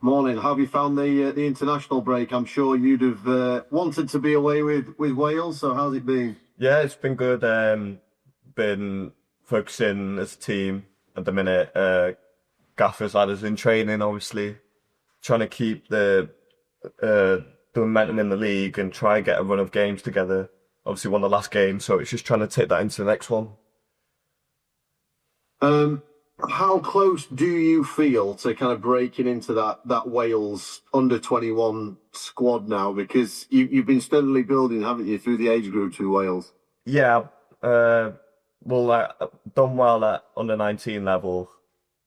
Morning. How have you found the international break? I'm sure you'd have wanted to be away with Wales. So how's it been? Yeah, it's been good. Been focusing as a team at the minute. Gaffer's had us in training, obviously, trying to keep the momentum in the league and try and get a run of games together. Obviously, won the last game, so it's just trying to take that into the next one. Um, how close do you feel to kind of breaking into that Wales under 21 squad now? Because you've been steadily building, haven't you, through the age group to Wales? Yeah, uh, well, done well at under 19 level.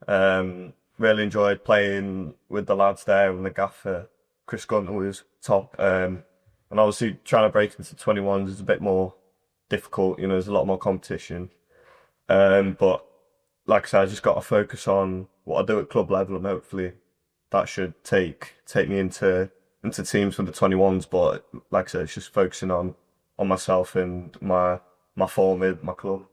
Really enjoyed playing with the lads there and the gaffer. Chris Gunter was top. And obviously trying to break into 21s is a bit more difficult. There's a lot more competition. But like I said, I just got to focus on what I do at club level, and hopefully that should take me into teams for the 21s. But like I said, it's just focusing on myself and my form with my club.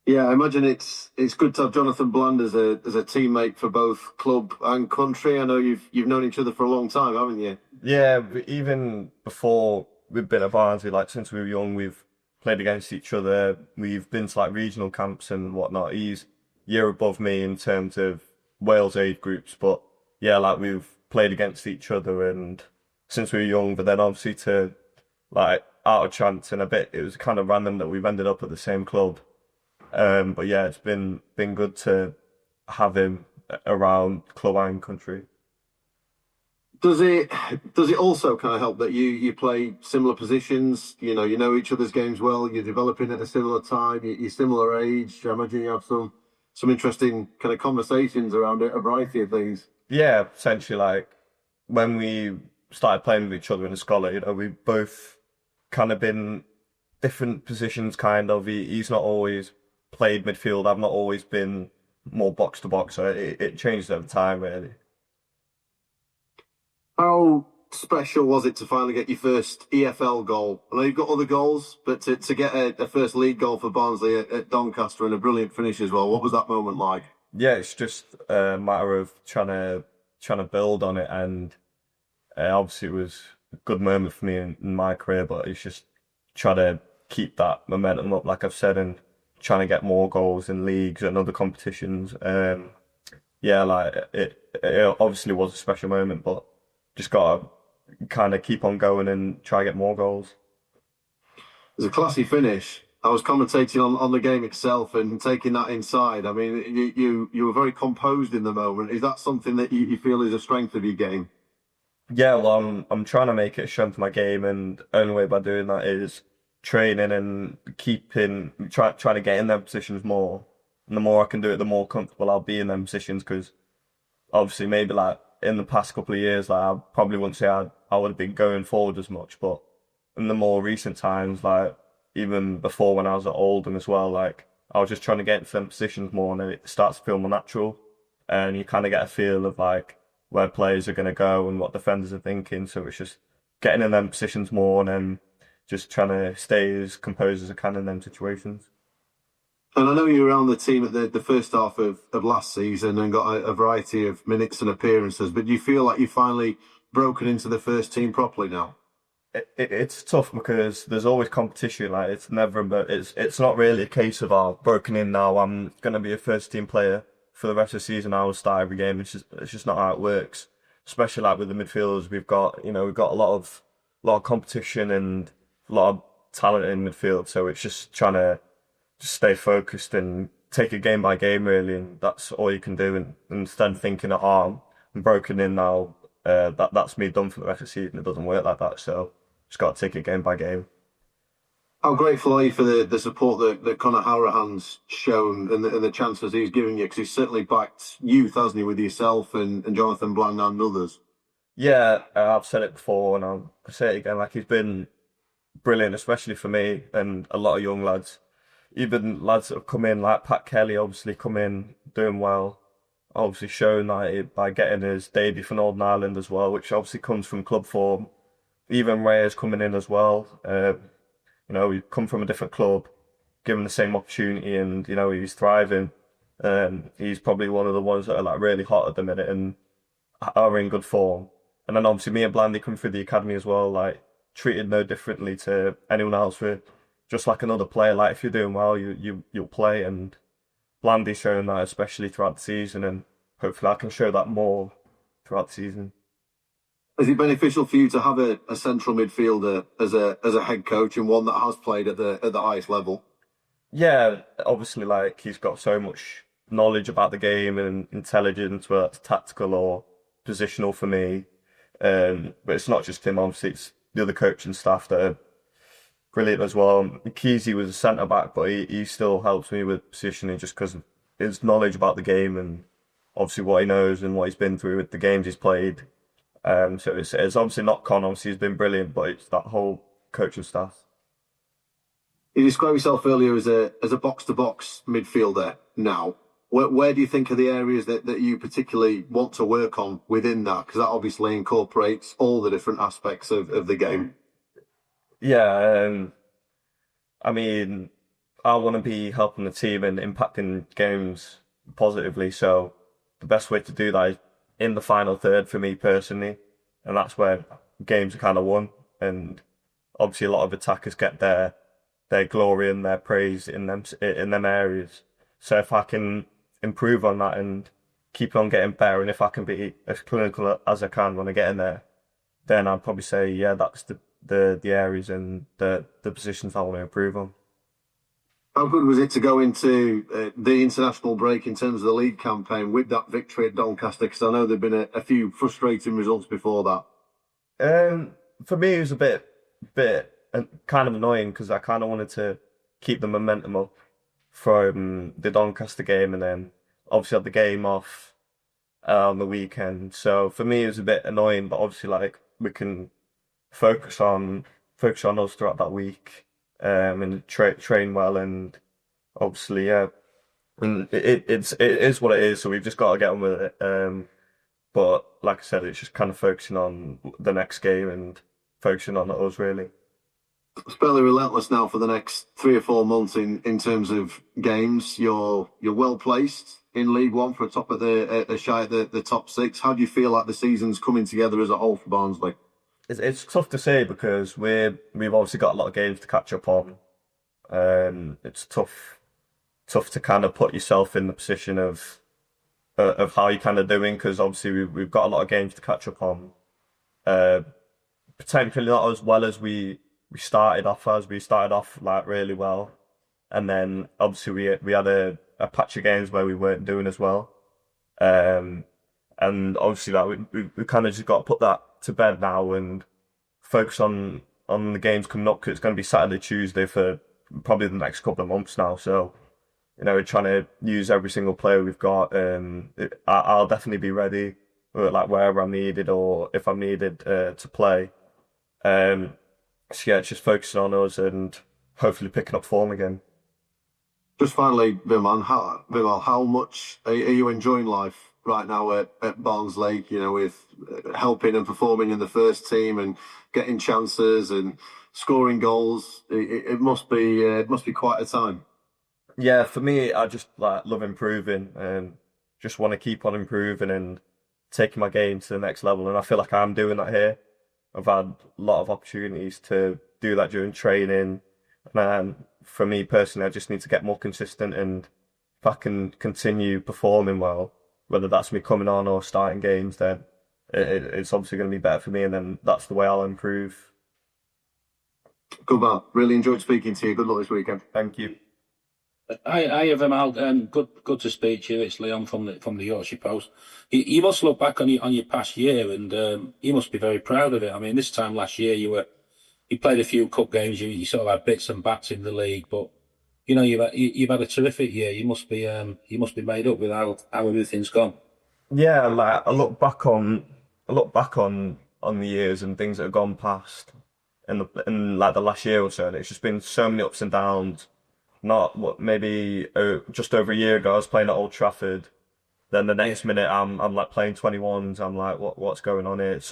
Yeah, I imagine it's good to have Jonathan Bland as a teammate for both club and country. I know you've known each other for a long time, haven't you? Yeah, but even before we've been at Barnsley, like since we were young, we've played against each other. We've been to like regional camps and whatnot. He's a year above me in terms of Wales age groups, but yeah, like we've played against each other and since we were young. But then obviously to like out of chance and a bit, it was kind of random that we've ended up at the same club. But yeah, it's been good to have him around club and country. Does it also kind of help that you play similar positions? You know each other's games well. You're developing at a similar time. You're similar age. I imagine you have some interesting kind of conversations around a variety of things. Yeah, essentially like when we started playing with each other in the scholar, we both kind of been different positions kind of. He's not always played midfield. I've not always been more box to box, so it changed over time really. How special was it to finally get your first EFL goal? I know you've got other goals, but to get a first league goal for Barnsley at Doncaster and a brilliant finish as well. What was that moment like? Yeah, it's just a matter of trying to build on it, and obviously it was a good moment for me in my career, but it's just trying to keep that momentum up, like I've said, and trying to get more goals in leagues and other competitions. Yeah, like it obviously was a special moment, but just gotta kind of keep on going and try to get more goals. It was a classy finish. I was commentating on the game itself and taking that inside. I mean, you were very composed in the moment. Is that something that you feel is a strength of your game? Yeah, well, I'm trying to make it a strength of my game, and only way by doing that is training and trying to get in them positions more. And the more I can do it, the more comfortable I'll be in them positions. Because obviously, maybe like in the past couple of years, like I probably wouldn't say I would have been going forward as much, but in the more recent times, like even before when I was at Oldham as well, like I was just trying to get into them positions more, and then it starts to feel more natural, and you kind of get a feel of like where players are going to go and what defenders are thinking. So it's just getting in them positions more, and then just trying to stay as composed as I can in them situations. And I know you were around the team at the first half of last season and got a variety of minutes and appearances, but do you feel like you've finally broken into the first team properly now? It's tough because there's always competition. Like it's never, but it's not really a case of broken in now. I'm gonna be a first team player for the rest of the season. I will start every game. It's just not how it works. Especially like with the midfielders, we've got a lot of competition and a lot of talent in midfield. So it's just trying to just stay focused and take it game by game really, and that's all you can do. And instead of thinking that I'm broken in now, that's me done for the rest of the season. It doesn't work like that. So just got to take it game by game. How grateful are you for the support that Conor Hourahan's shown and the chances he's given you? Because he's certainly backed youth, hasn't he, with yourself and Jonathan Bland and others. Yeah, I've said it before and I'll say it again. Like he's been brilliant, especially for me and a lot of young lads. Even lads that have come in, like Pat Kelly, obviously come in doing well. Obviously shown that by getting his debut for Northern Ireland as well, which obviously comes from club form. Even Reyes coming in as well. We come from a different club, given the same opportunity, and he's thriving. He's probably one of the ones that are like really hot at the minute, and are in good form. And then obviously me and Blandy come through the academy as well, like treated no differently to anyone else. We're just like another player. Like if you're doing well, you'll play, and Blandy's showing that especially throughout the season, and hopefully I can show that more throughout the season. Is it beneficial for you to have a central midfielder as a head coach and one that has played at the highest level? Yeah, obviously, like he's got so much knowledge about the game and intelligence, whether that's tactical or positional for me. But it's not just him, obviously, it's the other coaching staff that are brilliant as well. Kesey was a centre back, but he still helps me with positioning just because of his knowledge about the game and obviously what he knows and what he's been through with the games he's played. So it's obviously not Con, obviously he's been brilliant, but it's that whole coaching staff. You described yourself earlier as a box-to-box midfielder now. Where do you think are the areas that you particularly want to work on within that? Because that obviously incorporates all the different aspects of the game. Yeah, I mean, I want to be helping the team and impacting games positively. So the best way to do that is in the final third for me personally, and that's where games are kind of won. And obviously, a lot of attackers get their glory and their praise in them areas. So if I can improve on that and keep on getting better, and if I can be as clinical as I can when I get in there, then I'd probably say, yeah, that's the areas and the positions I want to improve on. How good was it to go into the international break in terms of the league campaign with that victory at Doncaster? Because I know there've been a few frustrating results before that. For me, it was a bit kind of annoying because I kind of wanted to keep the momentum up from the Doncaster game, and then obviously had the game off on the weekend. So for me, it was a bit annoying, but obviously, like we can focus on us throughout that week, and train well, and obviously, yeah, and it is what it is. So we've just got to get on with it. But like I said, it's just kind of focusing on the next game and focusing on us really. It's fairly relentless now for the next 3 or 4 months in terms of games. You're well placed in League One for a top of the shy at the top six. How do you feel like the season's coming together as a whole for Barnsley? It's tough to say because we've obviously got a lot of games to catch up on. It's tough to kind of put yourself in the position of how you're kind of doing, because obviously we've got a lot of games to catch up on. Potentially not as well as we started off as. We started off like really well, and then obviously we had a patch of games where we weren't doing as well. And obviously that we kind of just got to put that to bed now and focus on the games coming up, because it's going to be Saturday, Tuesday for probably the next couple of months now. So, we're trying to use every single player we've got. I'll definitely be ready, like wherever I'm needed or if I'm needed to play. So yeah, it's just focusing on us and hopefully picking up form again. Just finally, Vimal, how much are you enjoying life right now at Barnsley? With helping and performing in the first team and getting chances and scoring goals. It must be quite a time. Yeah, for me, I just like love improving and just want to keep on improving and taking my game to the next level. And I feel like I'm doing that here. I've had a lot of opportunities to do that during training. And for me personally, I just need to get more consistent. And if I can continue performing well, whether that's me coming on or starting games, then it's obviously going to be better for me. And then that's the way I'll improve. Good man. Really enjoyed speaking to you. Good luck this weekend. Thank you. I have him out. Good to speak to you. It's Leon from the Yorkshire Post. You must look back on your past year, and you must be very proud of it. I mean, this time last year you played a few cup games. You sort of had bits and bats in the league, but you've had a terrific year. You must be made up with how everything's gone. Yeah, like I look back on the years and things that have gone past in like the last year or so, and it's just been so many ups and downs. Not what maybe just over a year ago I was playing at Old Trafford. Then the next minute I'm like playing 21s. I'm like, what's going on here? It's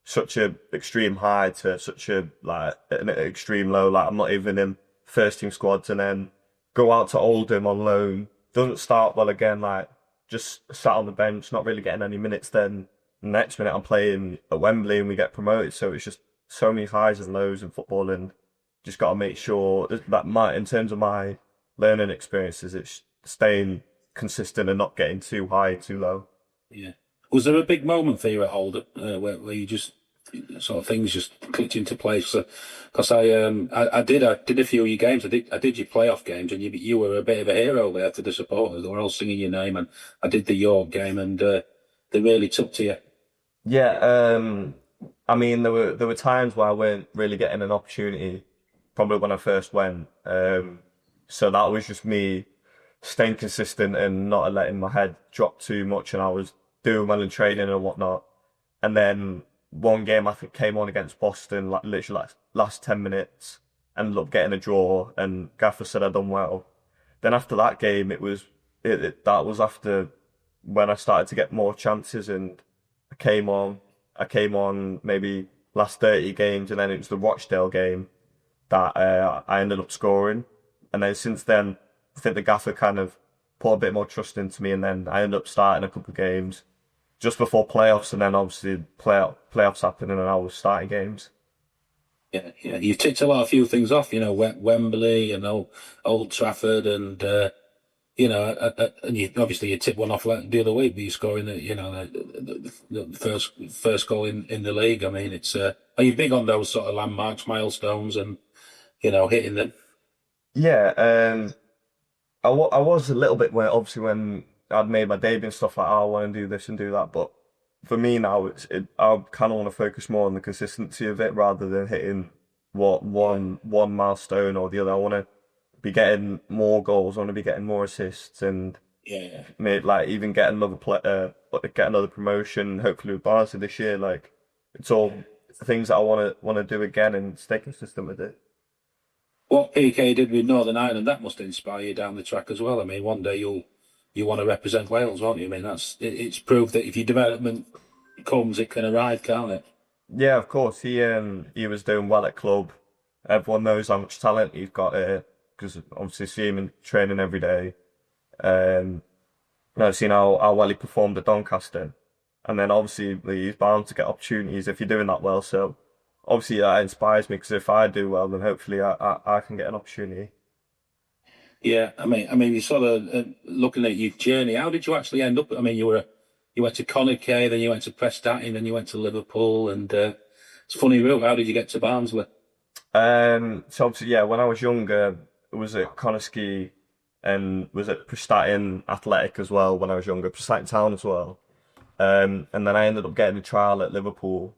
such a extreme high to such a like an extreme low. Like I'm not even in first team squads, and then go out to Oldham on loan. Doesn't start well again. Like just sat on the bench, not really getting any minutes. Then Next minute I'm playing at Wembley and we get promoted. So it's just so many highs and lows in football, and just got to make sure that in terms of my learning experiences, it's staying consistent and not getting too high, too low. Yeah. Was there a big moment for you at Oldham where you just sort of things just clicked into place? Because I did a few of your games. I did your playoff games, and you were a bit of a hero there to the supporters. They were all singing your name, and I did the York game, and they really took to you. Yeah, I mean there were times where I weren't really getting an opportunity, probably when I first went. So that was just me staying consistent and not letting my head drop too much, and I was doing well in training and whatnot. And then one game I think came on against Boston, like literally like last 10 minutes, ended up getting a draw, and Gaffer said I'd done well. Then after that game, that was after when I started to get more chances, and I came on maybe last 30 games, and then it was the Rochdale game that I ended up scoring. And then since then, I think the Gaffer kind of put a bit more trust into me, and then I ended up starting a couple of games just before playoffs, and then obviously playoffs happened, and then I was starting games. Yeah, yeah. You've ticked a few things off, Wembley and Old Trafford, and and you tipped one off the other week, but you scoring the first goal in the league. I mean, it's are you big on those sort of landmarks, milestones, and hitting them? Yeah, I was a little bit where obviously when I'd made my debut and stuff like, oh, I want to do this and do that, but for me now, I kind of want to focus more on the consistency of it rather than hitting one milestone or the other. I want to be getting more goals. I want to be getting more assists, and maybe like even get another promotion. Hopefully with Barnsley this year. Like it's all things that I want to do again and stay consistent with it. What PK did with Northern Ireland, that must inspire you down the track as well. I mean, one day you want to represent Wales, won't you? I mean, it's proved that if your development comes, it can arrive, can't it? Yeah, of course. He was doing well at club. Everyone knows how much talent he's got because obviously see him in training every day. I've seen how well he performed at Doncaster, and then obviously he's bound to get opportunities if you're doing that well. So obviously that inspires me, because if I do well, then hopefully I can get an opportunity. Yeah, I mean, you sort of looking at your journey. How did you actually end up? I mean, you went to Connacht, then you went to Prestatyn, then you went to Liverpool, and it's a funny route. How did you get to Barnsley? So obviously, yeah, when I was younger, it was at Connacht and was at Prestatyn Athletic as well. When I was younger, Prestatyn Town as well, and then I ended up getting a trial at Liverpool,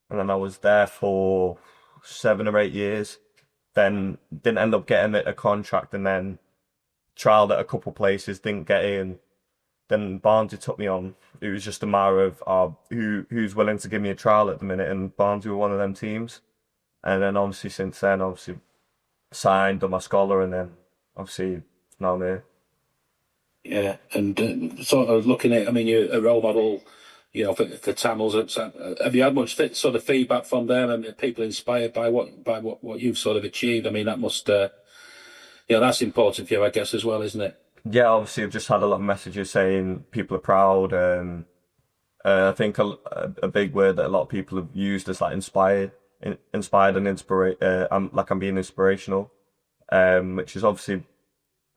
and then I was there for 7 or 8 years. Then didn't end up getting a contract, and then trialed at a couple places, didn't get in. Then Barnsley took me on. It was just a matter of who's willing to give me a trial at the minute, and Barnsley were one of them teams. And then obviously since then, obviously signed, done my scholar, and then obviously now I'm here. Yeah, and sort of looking at, I mean, you're a role model, for Tamils. Have you had much sort of feedback from them and people inspired by what you've sort of achieved? I mean, that must, that's important for you, I guess, as well, isn't it? Yeah, obviously I've just had a lot of messages saying people are proud. I think a big word that a lot of people have used is like inspired and I'm being inspirational, which is obviously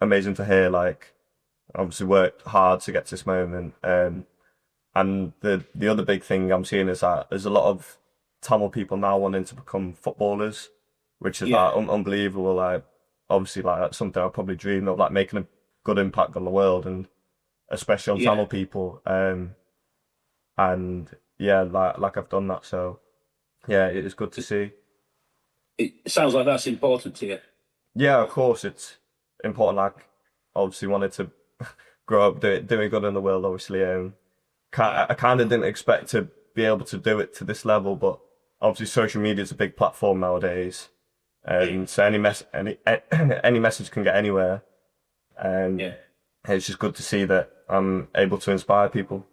amazing to hear. Like, obviously worked hard to get to this moment. And the other big thing I'm seeing is that there's a lot of Tamil people now wanting to become footballers, which is like unbelievable. Like, obviously, like that's something I probably dreamed of, like making a good impact on the world, and especially on Tamil people. And yeah, like I've done that. So yeah, it is good to see. It sounds like that's important to you. Yeah, of course, it's important. Like, obviously wanted to grow up doing good in the world. Obviously, I kind of didn't expect to be able to do it to this level, but obviously social media is a big platform nowadays, and so any message can get anywhere, and it's just good to see that I'm able to inspire people.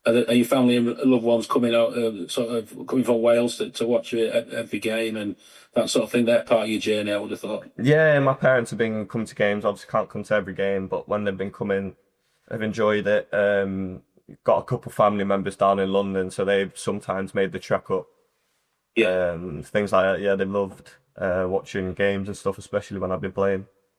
Are your family and loved ones coming out, sort of coming from Wales to watch you at every game and that sort of thing? They're part of your journey, I would have thought. Yeah, my parents have been coming to games. Obviously, can't come to every game, but when they've been coming, they've enjoyed it. got a couple family members down in London, so they've sometimes made the trek up. Yeah. Things like that. Yeah, they loved watching games and stuff, especially when I've been playing.